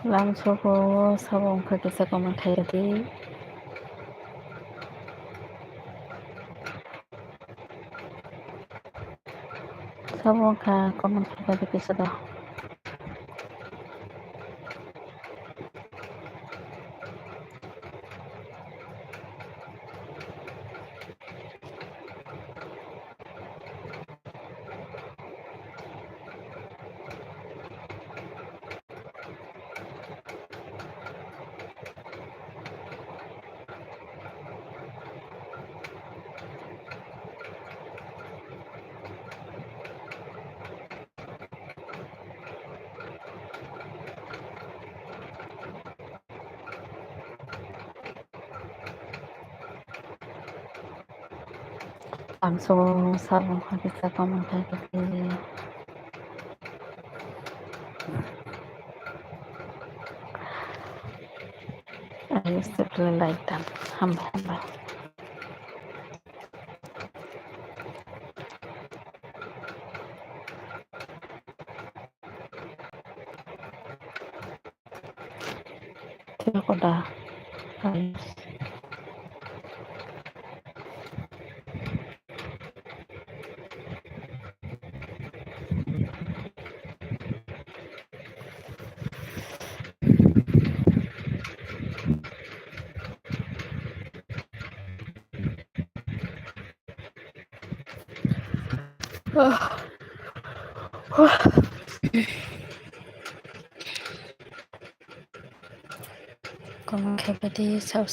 lamsogo sabong kagisa komentai sabong ka komentai tadi kisah lamsogo sabong kagisa komentai tadi I used to play like that. Hamba. Tidak ada. Komentai tadi sab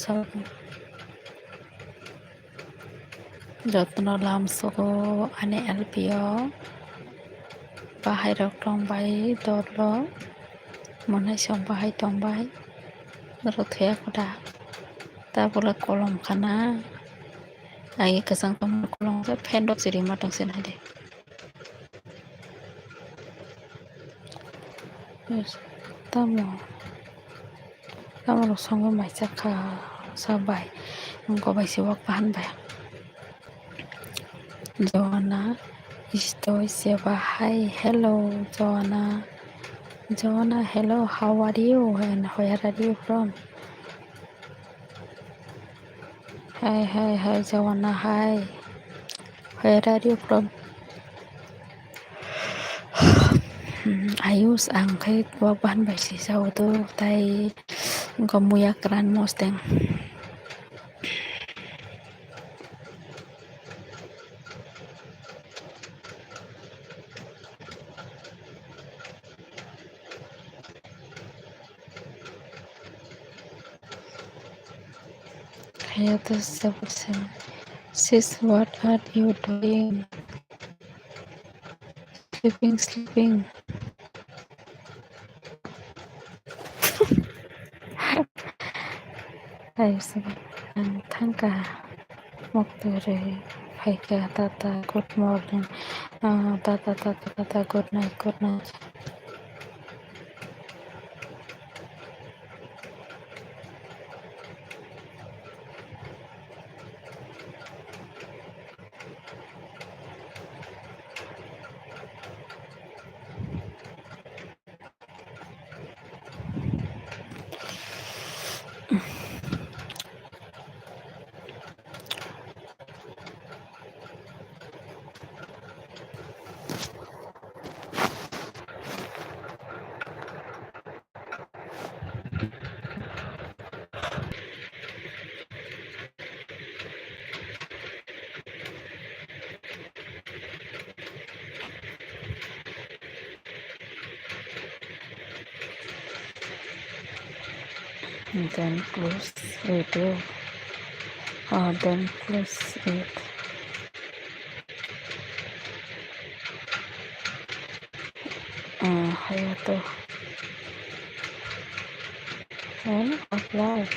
jotno lamsogo ane LPO bahai rok tongbai dorlo monai song bahai tongbai rothya koda tabula kolom khana ai kasang tong kolom sa fendok siri matang sen hade yes tamo songo mai sakha sabai ngko bai siwak pahan bai Joanna estoy se bahai hello Joanna hello how are you and where are you from hi Joanna hi where are you from ayus angkai wak bahan bai si sau tu tai ngko kran mosteng kaya tu sebut sis what are you doing sleeping ayus thangka moktore Haika tata good morning tata good night and then close video then close it hayato and apply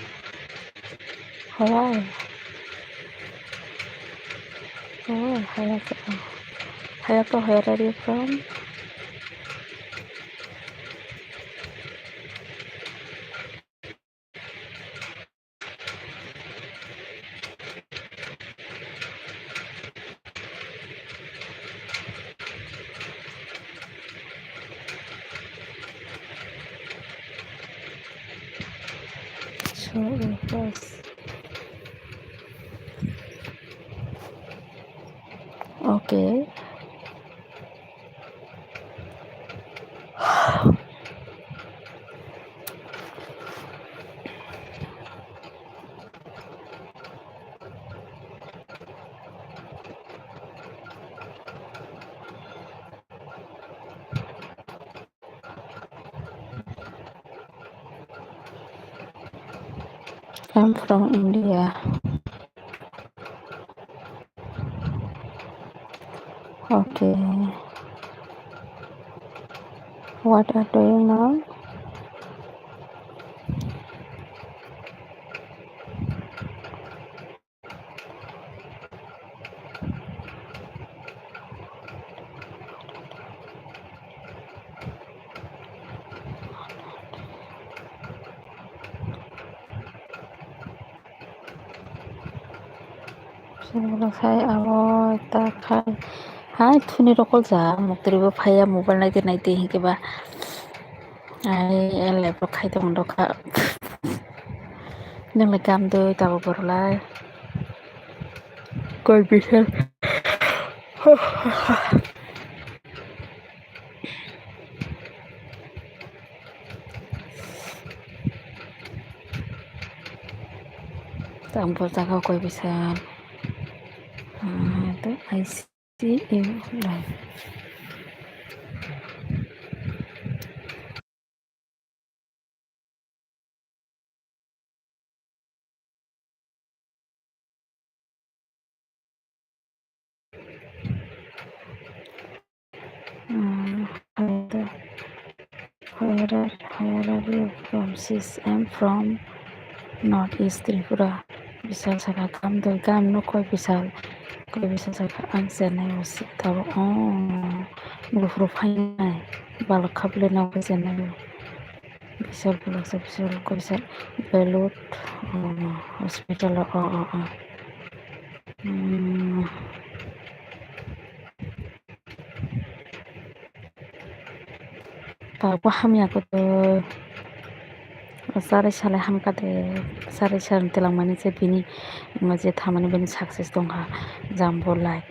Hawaii hayato where are you from So yes. Okay. I'm from India. Okay. What are doing now? Hai abo ta khai. Hai thuni rokol ja muktribo phaya mobile naite hinkiba. Ai ele pro khai to mondo kha. Nang kam do ta borlai. Koi bisel. Tam por jaga koi bisal. To I see you live. Where are you from? Sis, I'm from Northeast Tripura. Bisal saka kam do kam no koi bisal saka ang senai was taro mulu fine balak kable na ko senai bisal balak sa bisal ko bisal belot hospital pa ko hamya ko to sare sale hamkate sare sale telang mani se bini maje thamani bini success dongha jambo like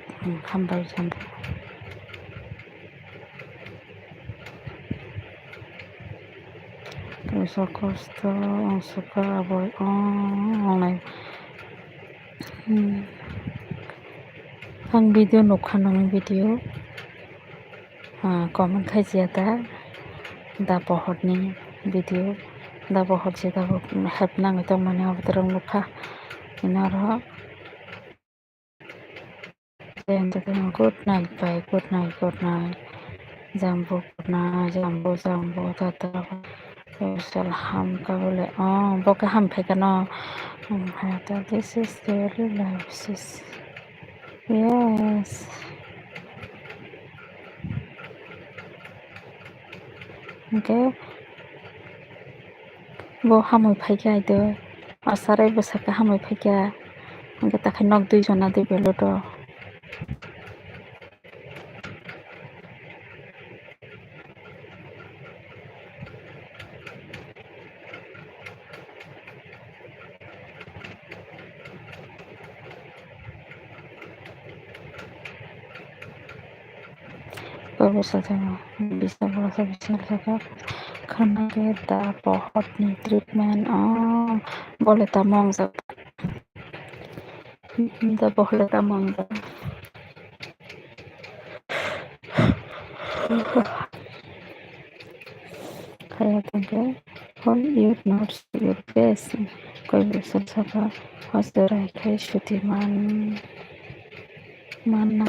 hambai jambo so kosto suka aboy online ang video nukhanong video comment khaijata da pohorni video da pohor je da help nang to mane abතරong nukha inara good night bye good night jambo jambo tata sal ham ka bole boka ham phekano this is really life sis yes okay bo hamoi phaikai do asarai bo saka hamoi phaika angke takai nok 2 jona de beloto bisa saka khana ke da bahut ni treatment bole ta mong sa da bole ta mong kaya tangke hold your not your best koi bisa saka hospital kai shuti mana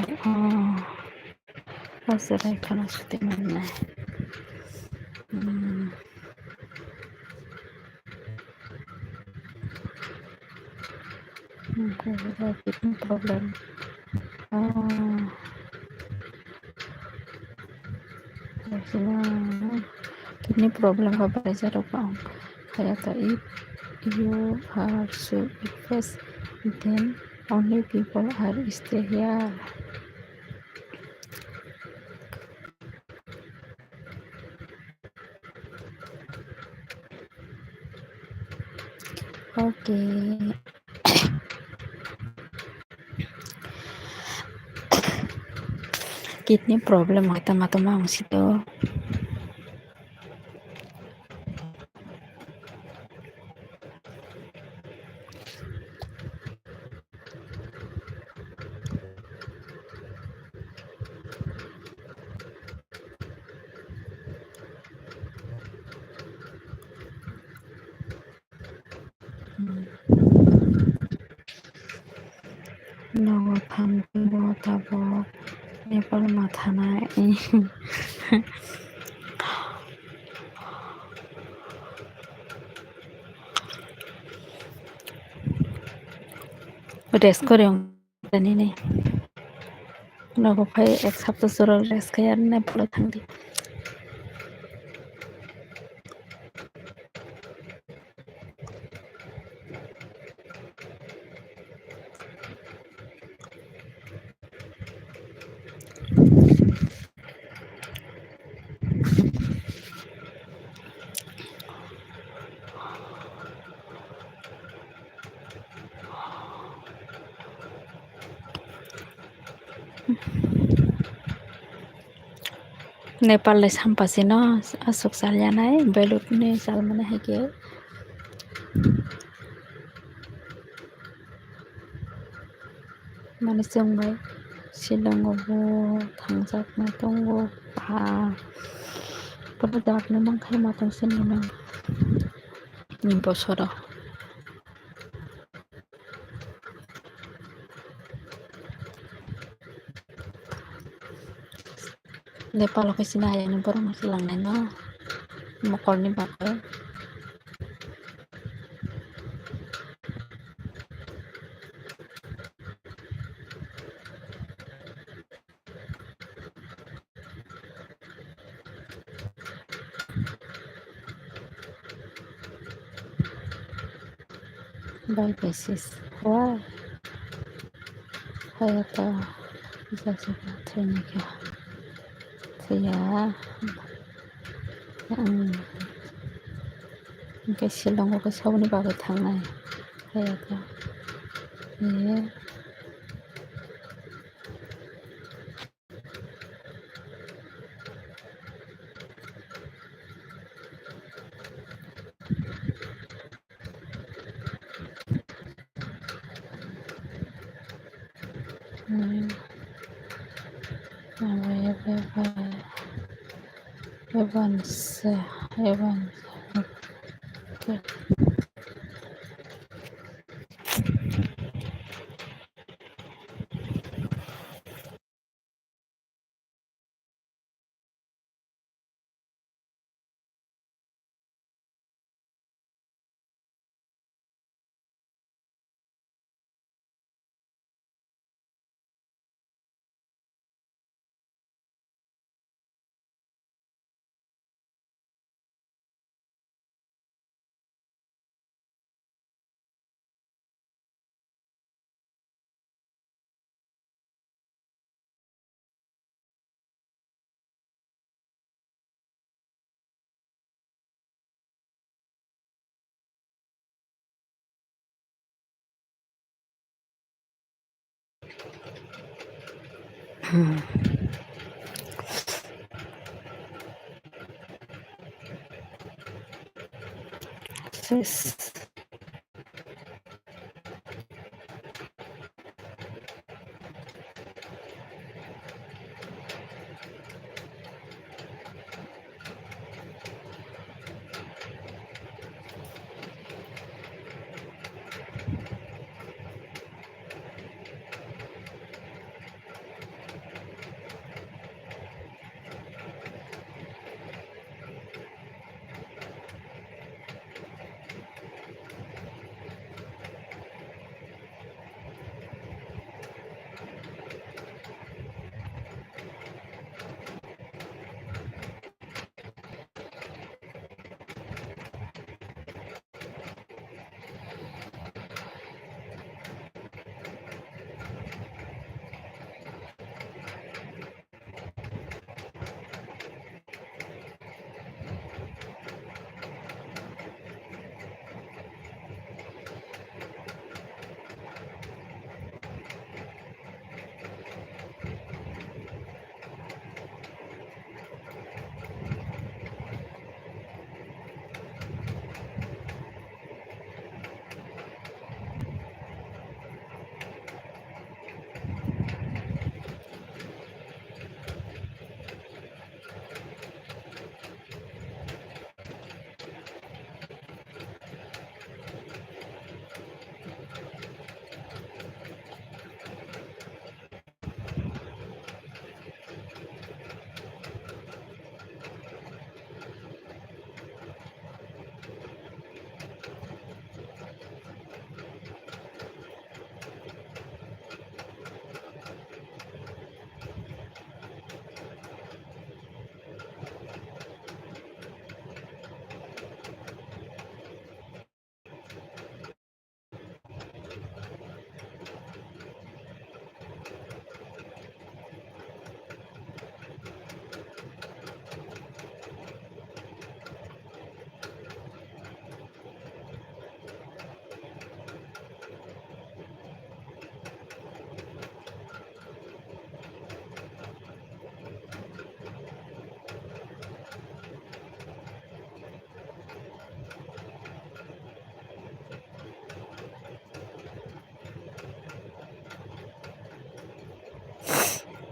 hospital kana shuti mana kidney problem kidney problem ka bajar apa kaya ta if you are so face then only people are stay here Okay. Kidney problem mata-mata situ. Nogothan tabok Nepal mathanai rest koreng tani ne nogo phai ek sapta sorol rest kayar Nepal thangdi Nepal lai sampasi no asok salyanai belut ne salmane haike mane chongbai Shillongaवबो थांजाबनाय दङ जाबनो नांखाय माथोंसिन नों बोसोराव Nepal Fascino हायो नों बर' मानसि लांनाय न मकरनि बागै by basis why hayata जाजोबा थैनायखा थैया ओमफ्राय शिलंआवबो सावनि बागै थांनाय हायाता बेयो Evans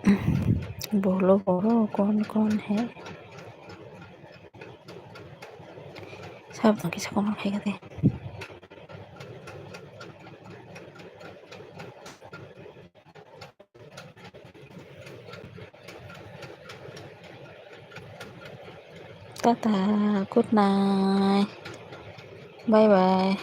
बोलो बोलो कौन कौन है सब तो किसी को ना खाएगा दे tata good night bye bye